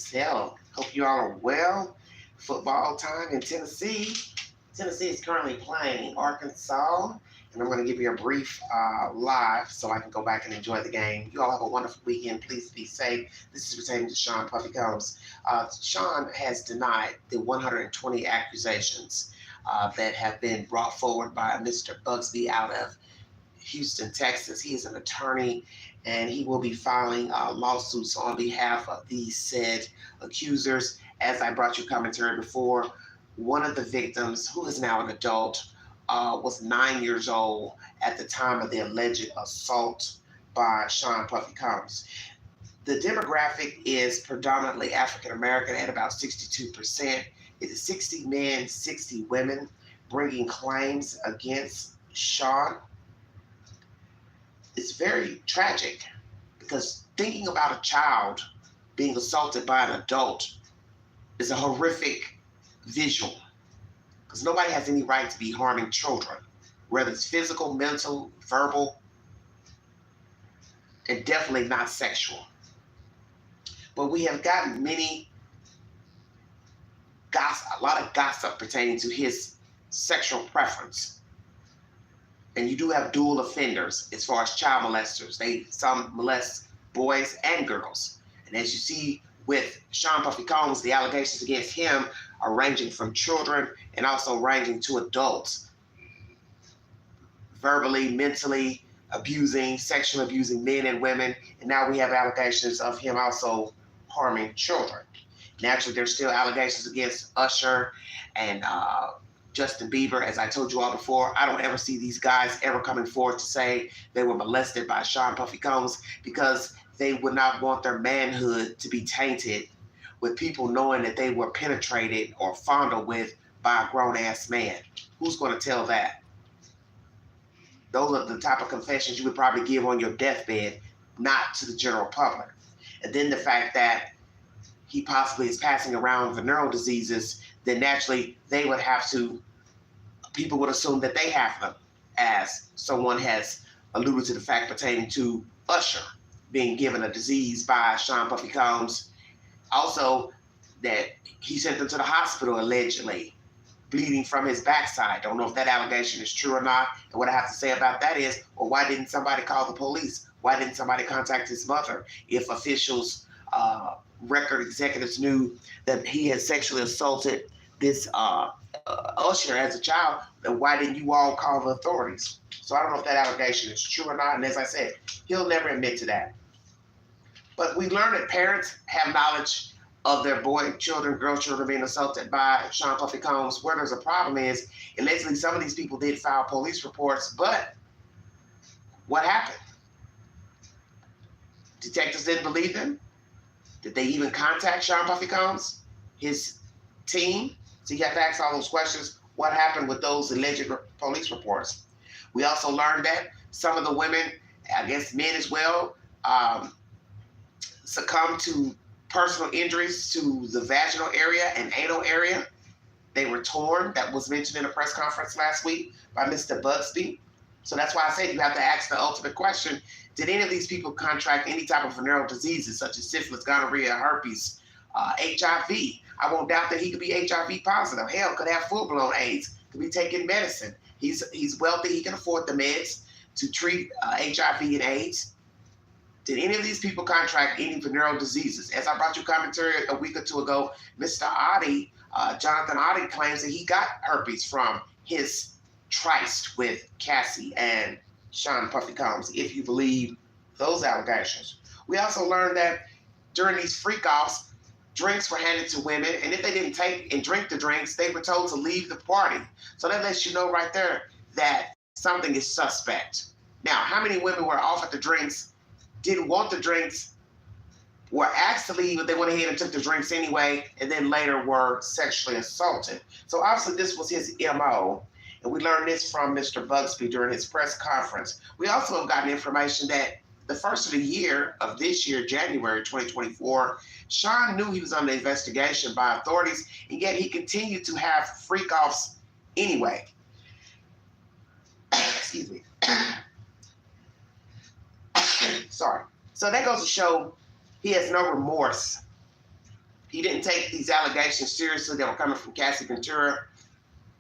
as hell. Hope you all are well. Football time in Tennessee. Tennessee is currently playing Arkansas, and I'm going to give you a brief live so I can go back and enjoy the game. You all have a wonderful weekend. Please be safe. This is pertaining to Sean Puffy Combs. Sean has denied the 120 accusations that have been brought forward by Mr. Bugsby out of Houston, Texas. He is an attorney, and he will be filing lawsuits on behalf of these said accusers. As I brought you commentary before, one of the victims, who is now an adult, was 9 years old at the time of the alleged assault by Sean Puffy Combs. The demographic is predominantly African American at about 62%. It is 60 men, 60 women bringing claims against Sean. It's very tragic because thinking about a child being assaulted by an adult is a horrific visual, because nobody has any right to be harming children, whether it's physical, mental, verbal, and definitely not sexual. But we have gotten a lot of gossip pertaining to his sexual preference. And you do have dual offenders as far as child molesters. Some molest boys and girls. And as you see with Sean Puffy Combs, the allegations against him are ranging from children and also ranging to adults, verbally, mentally abusing, sexually abusing men and women. And now we have allegations of him also harming children. Naturally, there's still allegations against Usher and Justin Bieber. As I told you all before, I don't ever see these guys ever coming forward to say they were molested by Sean Puffy Combs, because they would not want their manhood to be tainted with people knowing that they were penetrated or fondled with by a grown-ass man. Who's going to tell that? Those are the type of confessions you would probably give on your deathbed, not to the general public. And then the fact that he possibly is passing around venereal diseases, then naturally people would assume that they have them, as someone has alluded to the fact pertaining to Usher being given a disease by Sean Puffy Combs. Also, that he sent them to the hospital allegedly, bleeding from his backside. Don't know if that allegation is true or not. And what I have to say about that is, well, why didn't somebody call the police? Why didn't somebody contact his mother? If officials, record executives knew that he had sexually assaulted this Usher as a child, then why didn't you all call the authorities? So I don't know if that allegation is true or not. And as I said, he'll never admit to that. But we learned that parents have knowledge of their boy children, girl children being assaulted by Sean Puffy Combs. Where there's a problem is, allegedly some of these people did file police reports, but what happened? Detectives didn't believe them? Did they even contact Sean Puffy Combs, his team? So you have to ask all those questions. What happened with those alleged police reports? We also learned that some of the women, I guess men as well, succumbed to personal injuries to the vaginal area and anal area. They were torn. That was mentioned in a press conference last week by Mr. Bugsby. So that's why I said you have to ask the ultimate question. Did any of these people contract any type of venereal diseases such as syphilis, gonorrhea, herpes, HIV? I won't doubt that he could be HIV positive. Hell, could have full-blown AIDS, could be taking medicine. He's wealthy. He can afford the meds to treat HIV and AIDS. Did any of these people contract any venereal diseases? As I brought you commentary a week or two ago, Mr. Oddie, Jonathan Oddie, claims that he got herpes from his tryst with Cassie and Sean Puffy Combs, if you believe those allegations. We also learned that during these freak-offs, drinks were handed to women, and if they didn't take and drink the drinks, they were told to leave the party. So that lets you know right there that something is suspect. Now, how many women were offered the drinks, didn't want the drinks, were asked to leave, but they went ahead and took the drinks anyway, and then later were sexually assaulted? So obviously this was his MO, and we learned this from Mr. Bugsby during his press conference. We also have gotten information that the first of the year of this year, January 2024, Sean knew he was under investigation by authorities, and yet he continued to have freak-offs anyway. Excuse me. Sorry. So that goes to show he has no remorse He didn't take these allegations seriously that were coming from Cassie Ventura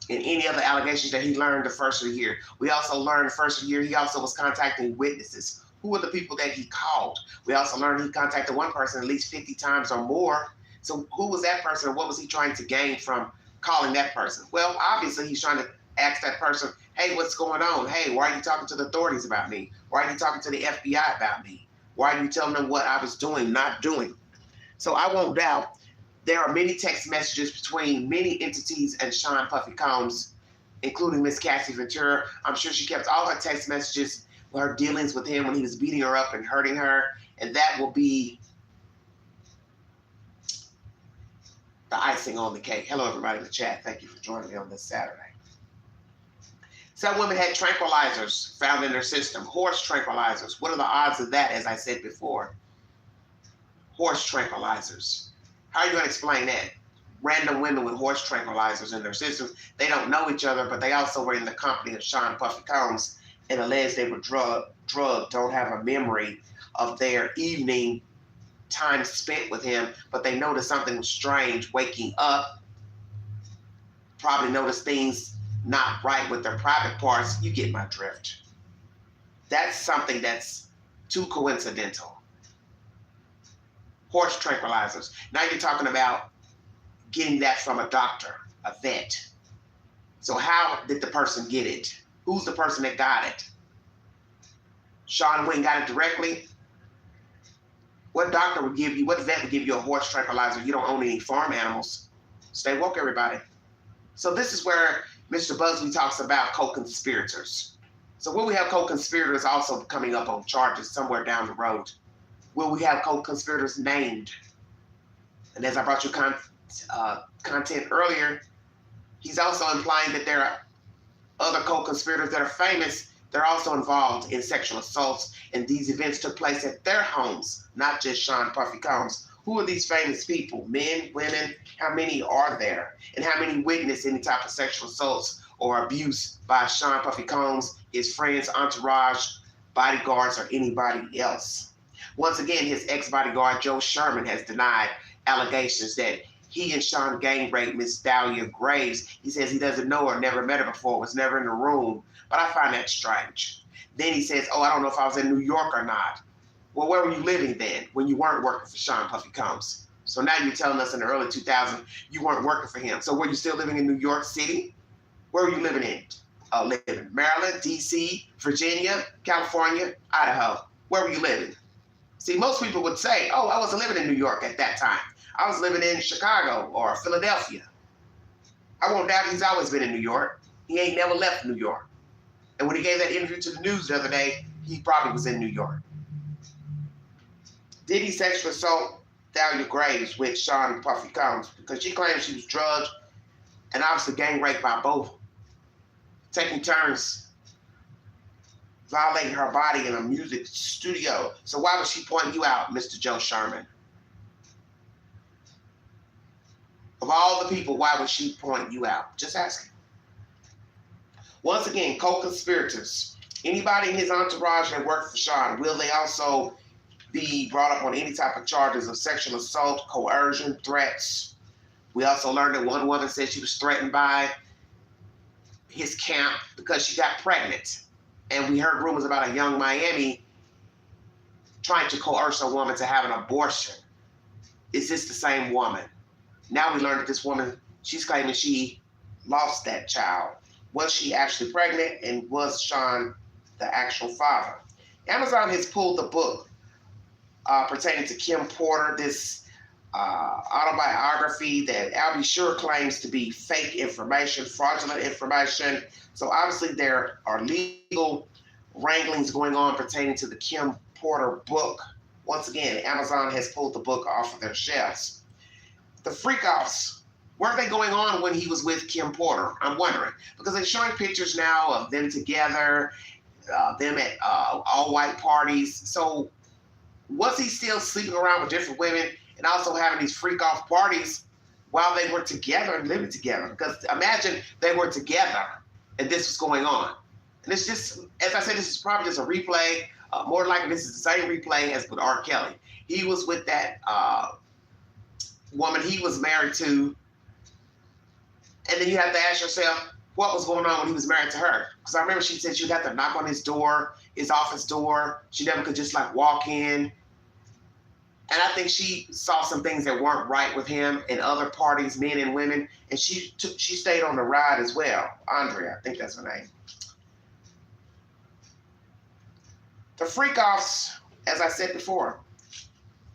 and any other allegations that he learned the first of the year. We also learned the first of the year he also was contacting witnesses. Who were the people that he called? We also learned he contacted one person at least 50 times or more. So who was that person, and what was he trying to gain from calling that person? Well, obviously he's trying to ask that person, hey, what's going on? Hey, why are you talking to the authorities about me? Why are you talking to the FBI about me? Why are you telling them what I was doing, not doing? So I won't doubt there are many text messages between many entities and Sean Puffy Combs, including Miss Cassie Ventura. I'm sure she kept all her text messages with her dealings with him when he was beating her up and hurting her. And that will be the icing on the cake. Hello, everybody in the chat. Thank you for joining me on this Saturday. Some women had tranquilizers found in their system, horse tranquilizers. What are the odds of that, as I said before? Horse tranquilizers. How are you going to explain that? Random women with horse tranquilizers in their systems. They don't know each other, but they also were in the company of Sean Puffy Combs and alleged they were drugged, don't have a memory of their evening time spent with him, but they noticed something was strange waking up. Probably noticed things not right with their private parts. You get my drift. That's something that's too coincidental. Horse tranquilizers. Now you're talking about getting that from a doctor, a vet. So how did the person get it? Who's the person that got it? Sean Wayne got it directly? What doctor would give you, what vet would give you a horse tranquilizer? You don't own any farm animals. Stay woke, everybody. So this is where Mr. Busby talks about co-conspirators. So will we have co-conspirators also coming up on charges somewhere down the road? Will we have co-conspirators named? And as I brought you content earlier, he's also implying that there are other co-conspirators that are famous. They're also involved in sexual assaults, and these events took place at their homes, not just Sean Puffy Combs. Who are these famous people? Men, women? How many are there? And how many witnessed any type of sexual assaults or abuse by Sean Puffy Combs, his friends, entourage, bodyguards, or anybody else? Once again, his ex-bodyguard, Joe Sherman, has denied allegations that he and Sean gang raped Miss Dahlia Graves. He says he doesn't know her, never met her before, was never in the room. But I find that strange. Then he says, oh, I don't know if I was in New York or not. Well, where were you living then when you weren't working for Sean Puffy Combs? So now you're telling us in the early 2000s you weren't working for him. So were you still living in New York City? Where were you living in? Maryland, D.C., Virginia, California, Idaho. Where were you living? See, most people would say, oh, I wasn't living in New York at that time. I was living in Chicago or Philadelphia. I won't doubt he's always been in New York. He ain't never left New York. And when he gave that interview to the news the other day, he probably was in New York. Did he sexually assault Dahlia Graves with Sean Puffy Combs? Because she claims she was drugged and obviously gang raped by both, taking turns violating her body in a music studio. So why would she point you out, Mr. Joe Sherman? Of all the people, why would she point you out? Just asking. Once again, co-conspirators. Anybody in his entourage that worked for Sean, will they also be brought up on any type of charges of sexual assault, coercion, threats? We also learned that one woman said she was threatened by his camp because she got pregnant. And we heard rumors about a young Miami trying to coerce a woman to have an abortion. Is this the same woman? Now we learned that this woman, she's claiming she lost that child. Was she actually pregnant, and was Sean the actual father? Amazon has pulled the book pertaining to Kim Porter, this autobiography that Albie Sure claims to be fake information, fraudulent information. So obviously there are legal wranglings going on pertaining to the Kim Porter book. Once again, Amazon has pulled the book off of their shelves. The freak-offs, were they going on when he was with Kim Porter? I'm wondering. Because they're showing pictures now of them together, them at all-white parties. So was he still sleeping around with different women and also having these freak-off parties while they were together and living together? Because imagine they were together and this was going on. And it's just, as I said, this is probably just a replay. More likely this is the same replay as with R. Kelly. He was with that woman he was married to. And then you have to ask yourself, what was going on when he was married to her? Because I remember she said she'd have to knock on his door, his office door. She never could just like walk in. And I think she saw some things that weren't right with him and other parties, men and women. And she stayed on the ride as well. Andrea, I think that's her name. The freak-offs, as I said before,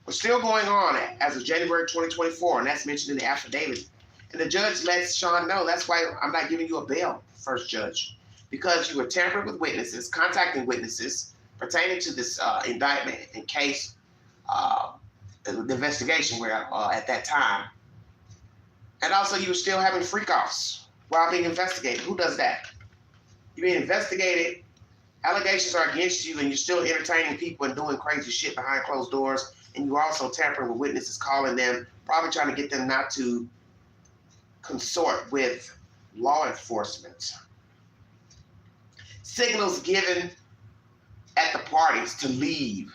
were still going on as of January 2024, and that's mentioned in the affidavit. And the judge lets Sean know, that's why I'm not giving you a bail, first judge, because you were tampering with witnesses, contacting witnesses pertaining to this indictment in case the investigation were at that time. And also you were still having freak-offs while being investigated. Who does that? You're being investigated, allegations are against you, and you're still entertaining people and doing crazy shit behind closed doors, and you're also tampering with witnesses, calling them, probably trying to get them not to consort with law enforcement. Signals given at the parties to leave.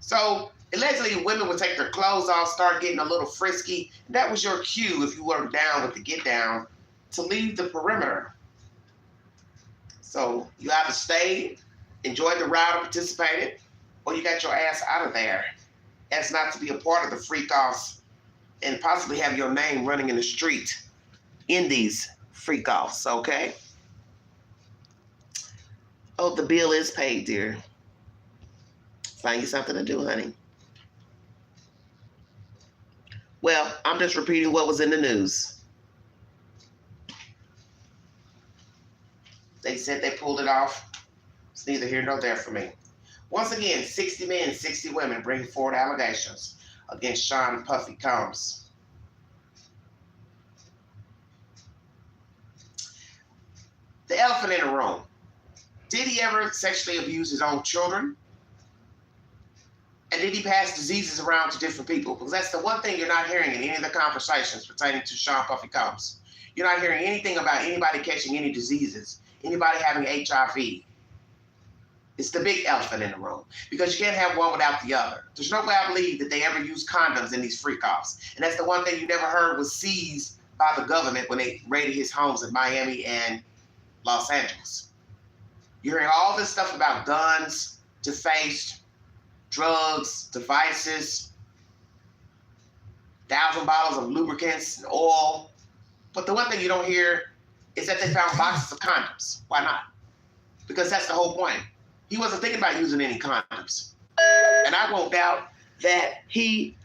So allegedly women would take their clothes off, start getting a little frisky. That was your cue, if you weren't down with the get down, to leave the perimeter. So you either stayed, enjoyed the ride or participated, or you got your ass out of there as not to be a part of the freak-offs and possibly have your name running in the street in these freak-offs, okay? Oh, the bill is paid, dear. Find you something to do, honey. Well, I'm just repeating what was in the news. They said they pulled it off. It's neither here nor there for me. Once again, 60 men, 60 women bring forward allegations against Sean Puffy Combs. The elephant in the room. Did he ever sexually abuse his own children? And did he pass diseases around to different people? Because that's the one thing you're not hearing in any of the conversations pertaining to Sean Puffy Combs. You're not hearing anything about anybody catching any diseases, anybody having HIV. It's the big elephant in the room, because you can't have one without the other. There's no way I believe that they ever used condoms in these freak-offs. And that's the one thing you never heard was seized by the government when they raided his homes in Miami and Los Angeles. You're hearing all this stuff about guns, defaced, drugs, devices, 1,000 bottles of lubricants and oil. But the one thing you don't hear is that they found boxes of condoms. Why not? Because that's the whole point. He wasn't thinking about using any condoms. And I won't doubt that he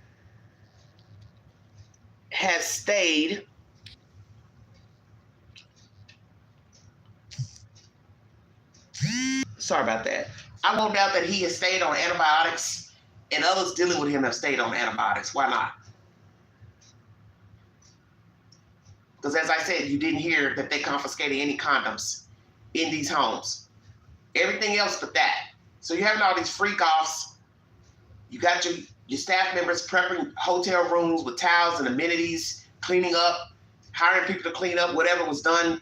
has stayed sorry about that. I won't doubt that he has stayed on antibiotics, and others dealing with him have stayed on antibiotics. Why not? Because as I said, you didn't hear that they confiscated any condoms in these homes. Everything else but that. So you're having all these freak-offs. You got your staff members prepping hotel rooms with towels and amenities, cleaning up, hiring people to clean up whatever was done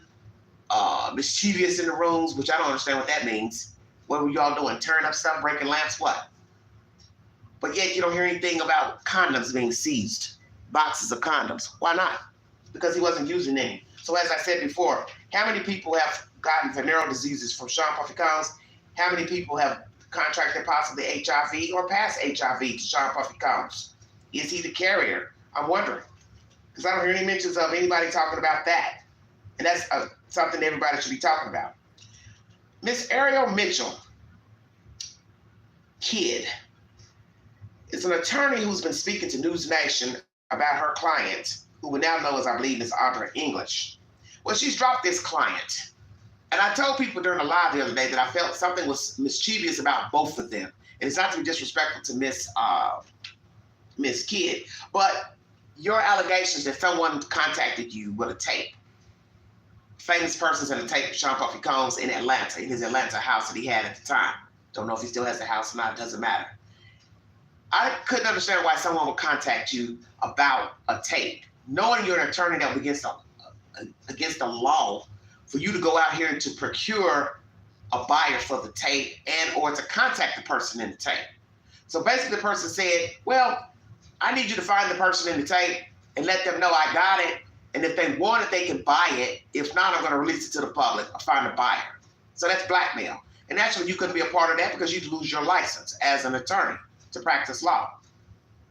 mischievous in the rooms, which I don't understand what that means. What were y'all doing? Tearing up stuff, breaking lamps, what? But yet you don't hear anything about condoms being seized, boxes of condoms. Why not? Because he wasn't using any. So as I said before, how many people have gotten venereal diseases from Sean Puffy Combs? How many people have contracted possibly HIV or passed HIV to Sean Puffy Combs? Is he the carrier? I'm wondering. Because I don't hear any mentions of anybody talking about that. And that's something everybody should be talking about. Miss Ariel Mitchell, Kidd, is an attorney who's been speaking to News Nation about her client, who we now know as, I believe, Miss Audra English. Well, she's dropped this client. And I told people during the live the other day that I felt something was mischievous about both of them. And it's not to be disrespectful to Miss Kidd, but your allegations that someone contacted you with a tape, famous persons had a tape of Sean Puffy Combs in Atlanta, in his Atlanta house that he had at the time. Don't know if he still has the house or not, it doesn't matter. I couldn't understand why someone would contact you about a tape, knowing you're an attorney that was against the law for you to go out here and to procure a buyer for the tape and or to contact the person in the tape. So basically the person said, well, I need you to find the person in the tape and let them know I got it. And if they want it, they can buy it. If not, I'm going to release it to the public or find a buyer. So that's blackmail. And actually, you couldn't be a part of that because you'd lose your license as an attorney to practice law.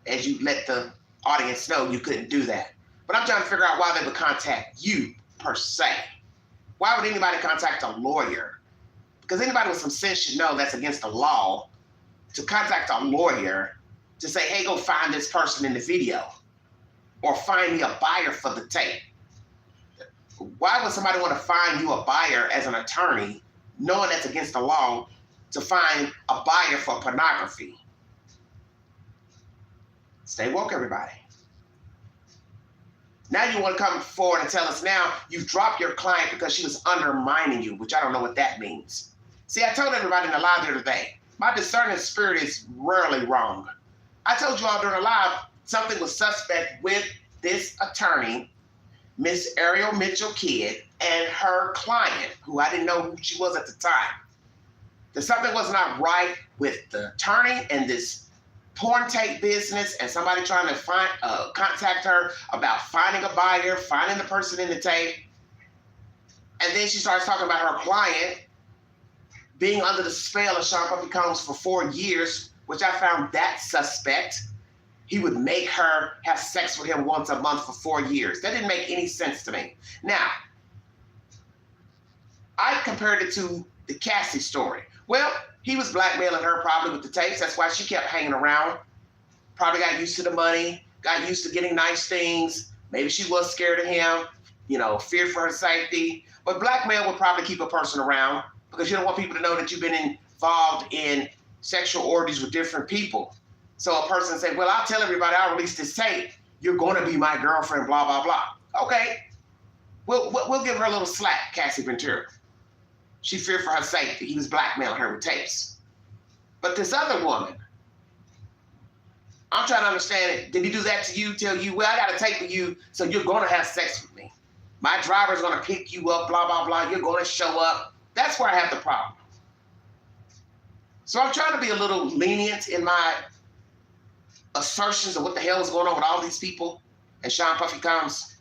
As you let the audience know you couldn't do that. But I'm trying to figure out why they would contact you per se. Why would anybody contact a lawyer? Because anybody with some sense should know that's against the law to contact a lawyer to say, hey, go find this person in the video or find me a buyer for the tape. Why would somebody want to find you a buyer as an attorney knowing that's against the law to find a buyer for pornography? Stay woke, everybody. Now you want to come forward and tell us now you've dropped your client because she was undermining you, which I don't know what that means. See, I told everybody in the live the other day, my discerning spirit is rarely wrong. I told you all during the live something was suspect with this attorney, Miss Ariel Mitchell Kidd, and her client, who I didn't know who she was at the time. That something was not right with the attorney and this porn tape business and somebody trying to contact her about finding a buyer, finding the person in the tape. And then she starts talking about her client being under the spell of Sean Puffy Combs for 4 years, which I found that suspect. He would make her have sex with him once a month for 4 years. That didn't make any sense to me. Now, I compared it to the Cassie story. Well, he was blackmailing her probably with the tapes. That's why she kept hanging around. Probably got used to the money, got used to getting nice things. Maybe she was scared of him, feared for her safety. But blackmail would probably keep a person around because you don't want people to know that you've been involved in sexual orgies with different people. So a person say, well, I'll tell everybody I'll release this tape. You're going to be my girlfriend, blah, blah, blah. Okay. We'll give her a little slack, Cassie Ventura. She feared for her safety. He was blackmailing her with tapes. But this other woman, I'm trying to understand it. Did he do that to you, tell you, well, I got a tape of you, so you're going to have sex with me. My driver's going to pick you up, blah, blah, blah. You're going to show up. That's where I have the problem. So I'm trying to be a little lenient in my assertions of what the hell is going on with all these people and Sean Puffy Combs.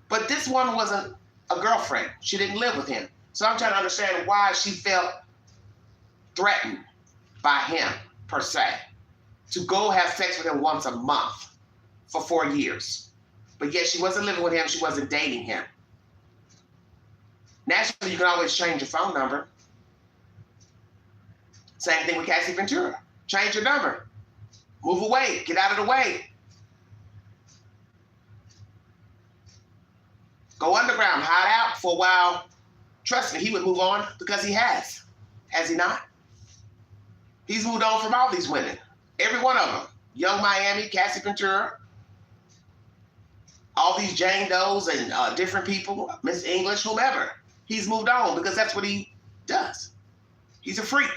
But this one wasn't a girlfriend. She didn't live with him. So I'm trying to understand why she felt threatened by him, per se, to go have sex with him once a month for 4 years. But yet she wasn't living with him. She wasn't dating him. Naturally, you can always change your phone number. Same thing with Cassie Ventura. Change your number. Move away. Get out of the way. Go underground. Hide out for a while. Trust me, he would move on because he has. Has he not? He's moved on from all these women. Every one of them. Young Miami, Cassie Ventura, all these Jane Does and different people, Miss English, whomever. He's moved on because that's what he does. He's a freak.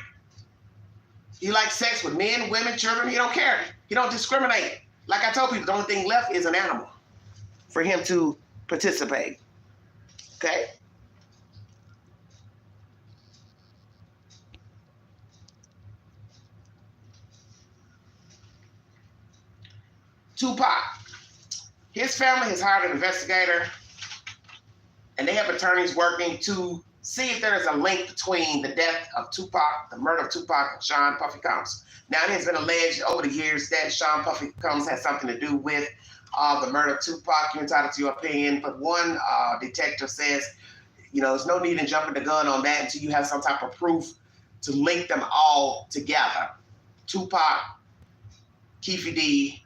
He likes sex with men, women, children. He don't care. He don't discriminate. Like I told people, the only thing left is an animal for him to participate. Okay? Tupac. His family has hired an investigator, and they have attorneys working to see if there is a link between the death of Tupac, the murder of Tupac, and Sean Puffy Combs. Now, it has been alleged over the years that Sean Puffy Combs has something to do with the murder of Tupac. You're entitled to your opinion, but one detective says, there's no need in jumping the gun on that until you have some type of proof to link them all together. Tupac, Keefe D,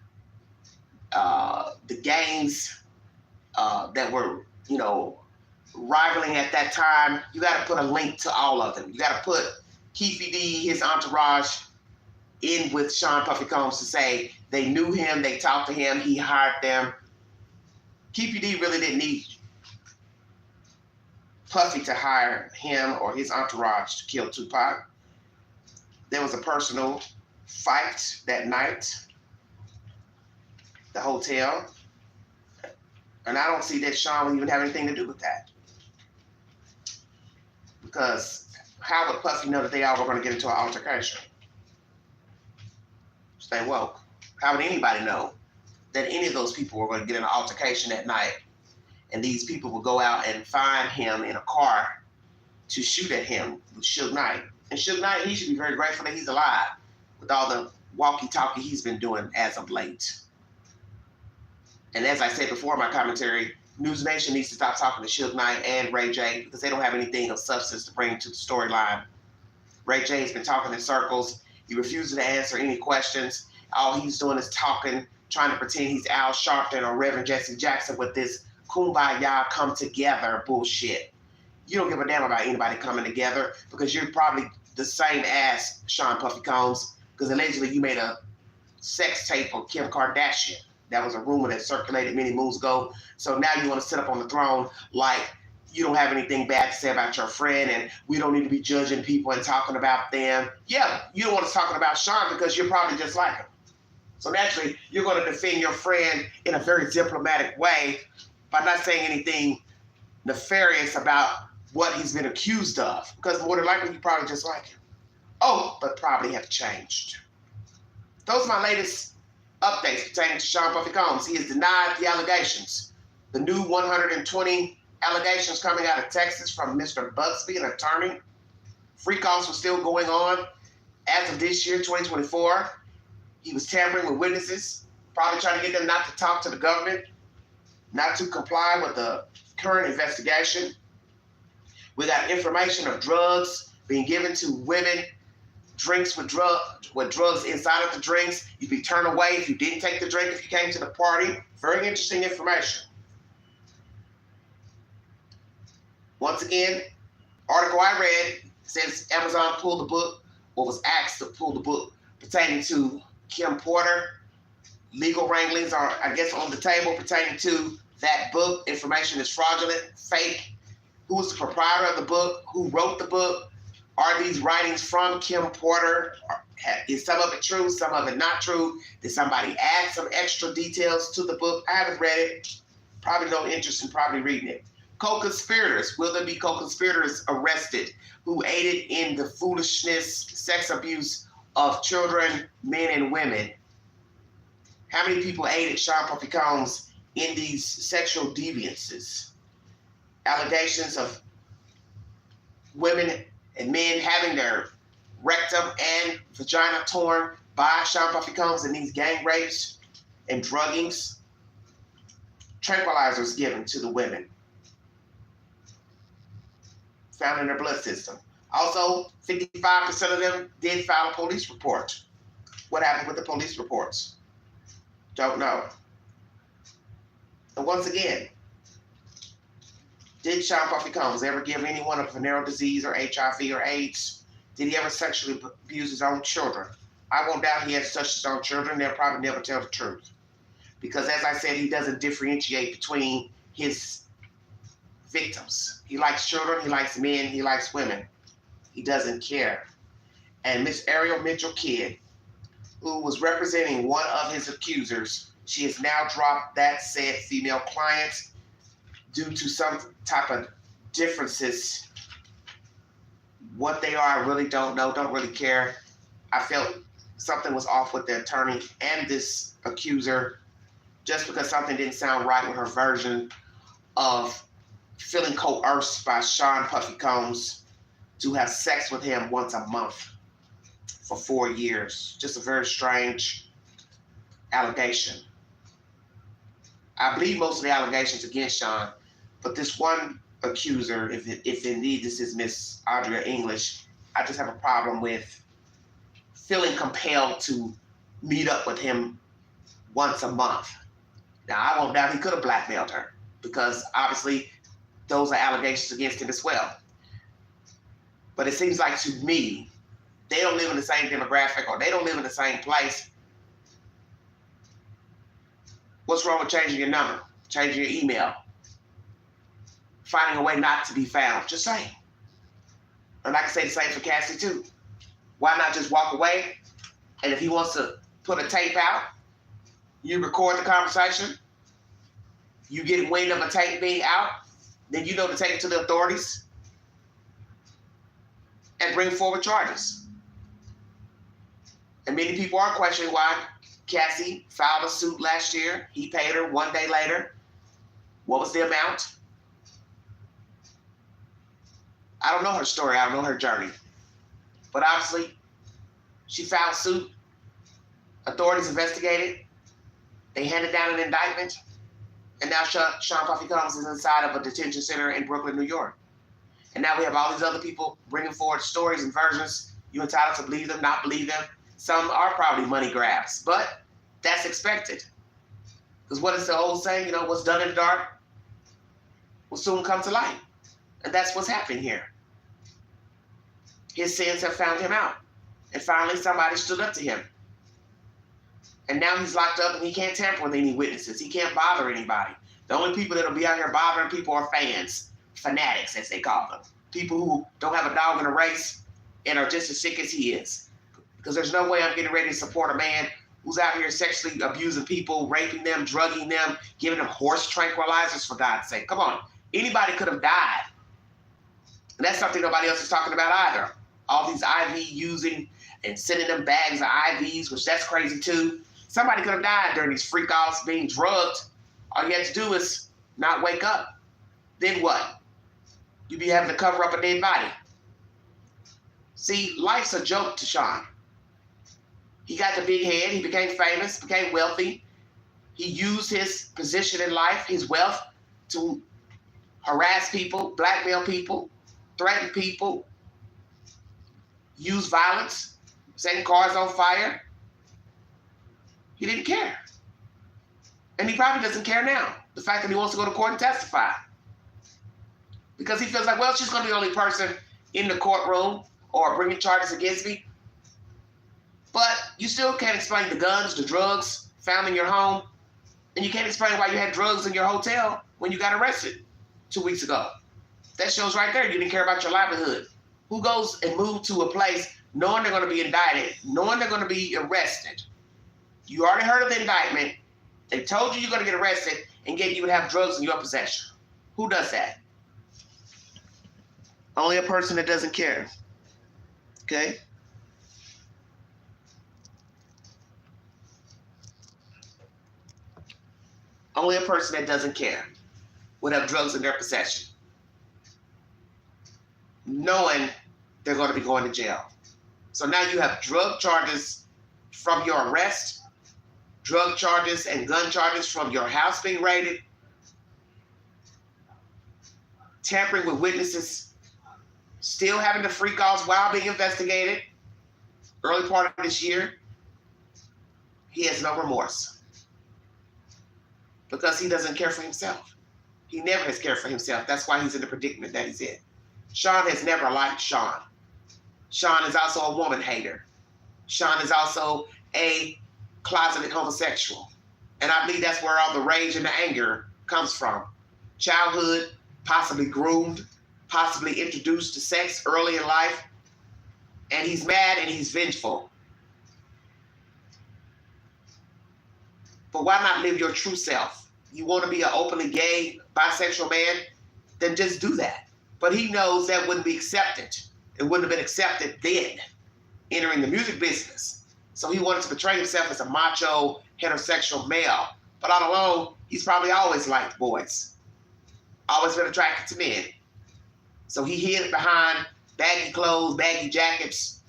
the gangs that were, rivaling at that time, you got to put a link to all of them. You got to put Keefe D, his entourage, in with Sean Puffy Combs to say they knew him, they talked to him, he hired them. Keefe D really didn't need Puffy to hire him or his entourage to kill Tupac. There was a personal fight that night, the hotel, and I don't see that Sean would even have anything to do with that. Because how would Puffy know that they all were going to get into an altercation? Stay woke. How would anybody know that any of those people were going to get in an altercation that night. And these people would go out and find him in a car to shoot at him with Suge Knight. And Suge Knight, he should be very grateful that he's alive with all the walkie-talkie he's been doing as of late. And as I said before in my commentary, News Nation needs to stop talking to Suge Knight and Ray J because they don't have anything of substance to bring to the storyline. Ray J has been talking in circles. He refuses to answer any questions. All he's doing is talking, trying to pretend he's Al Sharpton or Reverend Jesse Jackson with this kumbaya come together bullshit. You don't give a damn about anybody coming together because you're probably the same as Sean Puffy Combs because allegedly you made a sex tape of Kim Kardashian. That was a rumor that circulated many moons ago. So now you want to sit up on the throne like you don't have anything bad to say about your friend and we don't need to be judging people and talking about them. Yeah, you don't want us talking about Sean because you're probably just like him. So naturally, you're going to defend your friend in a very diplomatic way by not saying anything nefarious about what he's been accused of. Because more than likely, you probably just like him. Oh, but probably have changed. Those are my latest updates pertaining to Sean Puffy Combs. He has denied the allegations. The new 120 allegations coming out of Texas from Mr. Bugsby, an attorney. Free calls were still going on as of this year, 2024. He was tampering with witnesses, probably trying to get them not to talk to the government, not to comply with the current investigation. We got information of drugs being given to women, drinks with drugs inside of the drinks. You'd be turned away if you didn't take the drink if you came to the party. Very interesting information. Once again, article I read says Amazon pulled the book, or was asked to pull the book pertaining to Kim Porter. Legal wranglings are, I guess, on the table pertaining to that book. Information is fraudulent, fake. Who is the proprietor of the book? Who wrote the book? Are these writings from Kim Porter? Is some of it true, some of it not true? Did somebody add some extra details to the book? I haven't read it. Probably no interest in probably reading it. Co-conspirators. Will there be co-conspirators arrested who aided in the foolishness, sex abuse of children, men, and women? How many people aided Sean Puffy Combs in these sexual deviances? Allegations of women and men having their rectum and vagina torn by Sean Puffy Combs in these gang rapes and druggings. Tranquilizers given to the women, found in their blood system. Also, 55% of them did file a police report. What happened with the police reports? Don't know. And once again, did Sean Puffy Combs ever give anyone a venereal disease or HIV or AIDS? Did he ever sexually abuse his own children? I won't doubt he has touched his own children. They'll probably never tell the truth. Because as I said, he doesn't differentiate between his victims. He likes children, he likes men, he likes women. He doesn't care. And Miss Ariel Mitchell Kidd, who was representing one of his accusers, she has now dropped that said female client due to some type of differences. What they are, I really don't know, don't really care. I felt something was off with the attorney and this accuser just because something didn't sound right with her version of feeling coerced by Sean Puffy Combs to have sex with him once a month for 4 years. Just a very strange allegation. I believe most of the allegations against Sean, but this one accuser, if indeed this is Miss Audria English, I just have a problem with feeling compelled to meet up with him once a month. Now, I won't doubt he could have blackmailed her because obviously those are allegations against him as well. But it seems like to me, they don't live in the same demographic or they don't live in the same place. What's wrong with changing your number, changing your email, finding a way not to be found? Just saying. And I can say the same for Cassie too. Why not just walk away? And if he wants to put a tape out, you record the conversation, you get wind of a tape being out, then you know to take it to the authorities and bring forward charges. And many people are questioning why Cassie filed a suit last year. He paid her 1 day later. What was the amount? I don't know her story. I don't know her journey. But obviously, she filed suit. Authorities investigated. They handed down an indictment. And now Sean Puffy Combs is inside of a detention center in Brooklyn, New York. And now we have all these other people bringing forward stories and versions. You're entitled to believe them, not believe them. Some are probably money grabs, but that's expected. Because what is the old saying? What's done in the dark will soon come to light. And that's what's happening here. His sins have found him out. And finally, somebody stood up to him. And now he's locked up and he can't tamper with any witnesses. He can't bother anybody. The only people that'll be out here bothering people are fans, fanatics, as they call them. People who don't have a dog in a race and are just as sick as he is. Because there's no way I'm getting ready to support a man who's out here sexually abusing people, raping them, drugging them, giving them horse tranquilizers, for God's sake. Come on. Anybody could have died. And that's something nobody else is talking about either. All these IV using and sending them bags of IVs, which that's crazy too. Somebody could have died during these freak offs being drugged. All you have to do is not wake up. Then what? You be having to cover up a dead body. See, life's a joke to Sean. He got the big head. He became famous, became wealthy. He used his position in life, his wealth, to harass people, blackmail people, threaten people, use violence, setting cars on fire. He didn't care. And he probably doesn't care now. The fact that he wants to go to court and testify. Because he feels like, well, she's going to be the only person in the courtroom or bringing charges against me. But you still can't explain the guns, the drugs found in your home. And you can't explain why you had drugs in your hotel when you got arrested 2 weeks ago. That shows right there you didn't care about your livelihood. Who goes and moves to a place knowing they're going to be indicted, knowing they're going to be arrested? You already heard of the indictment. They told you you're going to get arrested and yet you would have drugs in your possession. Who does that? Only a person that doesn't care. Okay? Only a person that doesn't care would have drugs in their possession, knowing they're going to be going to jail. So now you have drug charges from your arrest, drug charges and gun charges from your house being raided, tampering with witnesses, still having the freak offs while being investigated. Early part of this year, he has no remorse because he doesn't care for himself. He never has cared for himself. That's why he's in the predicament that he's in. Sean has never liked Sean. Sean is also a woman hater. Sean is also a closeted homosexual. And I believe that's where all the rage and the anger comes from. Childhood, possibly groomed, possibly introduced to sex early in life. And he's mad and he's vengeful. But why not live your true self? You want to be an openly gay, bisexual man? Then just do that. But he knows that wouldn't be accepted. It wouldn't have been accepted then, entering the music business. So he wanted to portray himself as a macho, heterosexual male. But all along, he's probably always liked boys. Always been attracted to men. So he hid behind baggy clothes, baggy jackets.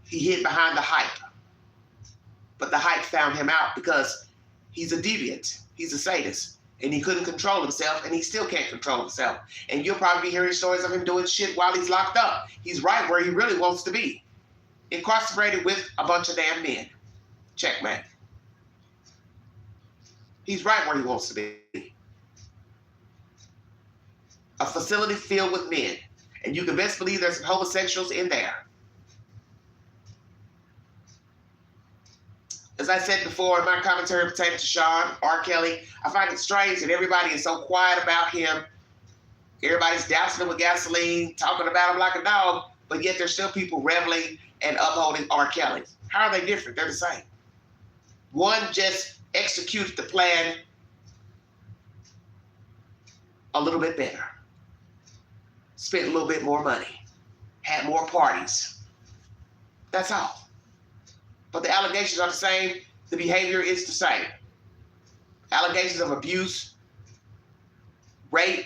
He hid behind the hype. But the hype found him out because he's a deviant. He's a sadist. And he couldn't control himself, and he still can't control himself. And you'll probably be hearing stories of him doing shit while he's locked up. He's right where he really wants to be. Incarcerated with a bunch of damn men. Checkmate. He's right where he wants to be. A facility filled with men. And you can best believe there's some homosexuals in there. As I said before in my commentary pertaining to Sean, R. Kelly, I find it strange that everybody is so quiet about him. Everybody's dousing him with gasoline, talking about him like a dog, but yet there's still people reveling and upholding R. Kelly. How are they different? They're the same. One just executed the plan a little bit better. Spent a little bit more money. Had more parties. That's all. But the allegations are the same. the behavior is the same. Allegations of abuse, rape,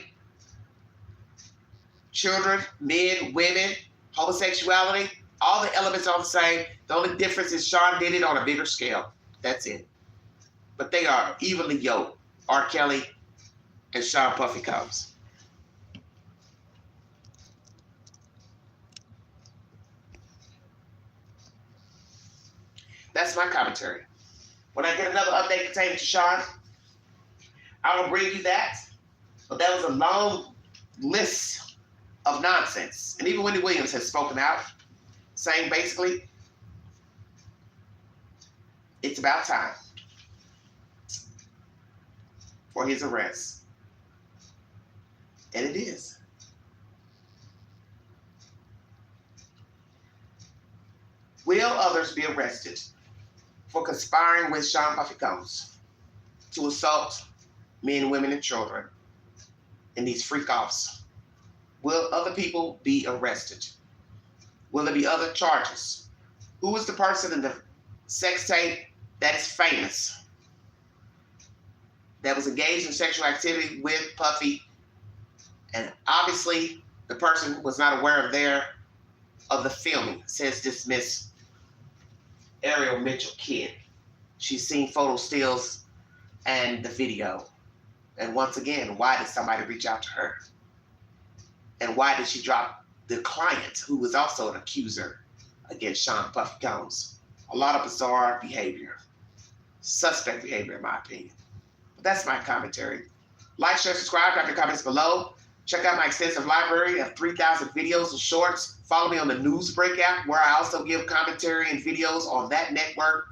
children, men, women, homosexuality, all the elements are the same. The only difference is Sean did it on a bigger scale. That's it. But they are evenly yoked. R. Kelly and Sean Puffy Combs. That's my commentary. When I get another update pertaining to Sean, I will bring you that. But that was a long list of nonsense. And even Wendy Williams has spoken out, saying basically, it's about time for his arrest. And it is. Will others be arrested for conspiring with Sean Puffy Combs to assault men, women, and children in these freak-offs? Will other people be arrested? Will there be other charges? Who is the person in the sex tape that is famous, that was engaged in sexual activity with Puffy, and obviously the person was not aware of the filming, says this Miss Ariel Mitchell Kidd. She's seen photo stills and the video. And once again, why did somebody reach out to her? And why did she drop the client, who was also an accuser against Sean Puffy Combs? A lot of bizarre behavior. Suspect behavior, in my opinion. But that's my commentary. Like, share, subscribe, drop your comments below. Check out my extensive library of 3,000 videos and shorts. Follow me on the Newsbreak app, where I also give commentary and videos on that network.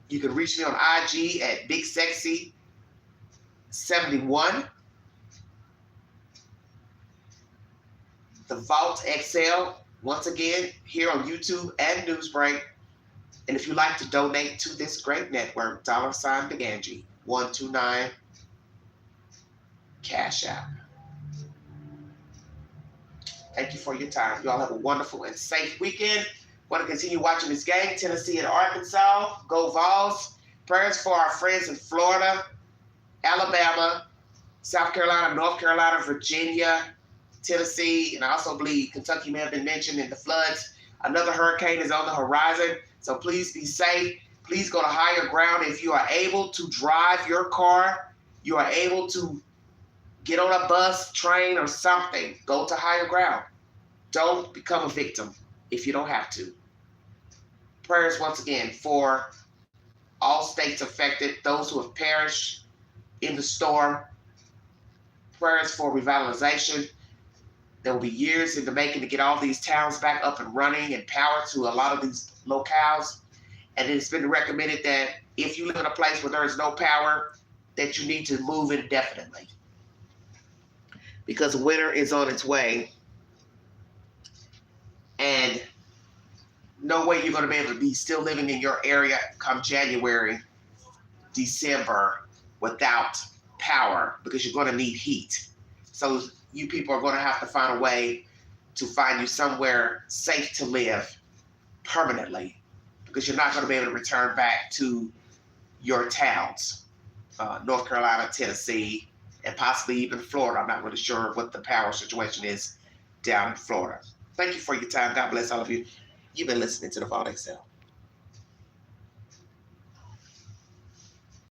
You can reach me on IG at BigSexy71. The Vault XL, once again, here on YouTube and Newsbreak. And if you'd like to donate to this great network, $DeGanji 129 Cash App. Thank you for your time. You all have a wonderful and safe weekend. Want to continue watching this game, Tennessee and Arkansas. Go Vols. Prayers for our friends in Florida, Alabama, South Carolina, North Carolina, Virginia, Tennessee, and I also believe Kentucky may have been mentioned in the floods. Another hurricane is on the horizon, so please be safe. Please go to higher ground. If you are able to drive your car, you are able to get on a bus, train, or something, go to higher ground. Don't become a victim if you don't have to. Prayers once again for all states affected, those who have perished in the storm. Prayers for revitalization. There will be years in the making to get all these towns back up and running and power to a lot of these locales. And it's been recommended that if you live in a place where there is no power, that you need to move indefinitely, because winter is on its way, and no way you're going to be able to be still living in your area come January, December without power, because you're going to need heat. So you people are going to have to find a way to find you somewhere safe to live permanently, because you're not going to be able to return back to your towns, North Carolina, Tennessee, and possibly even Florida. I'm not really sure what the power situation is down in Florida. Thank you for your time. God bless all of you. You've been listening to the Vault XL.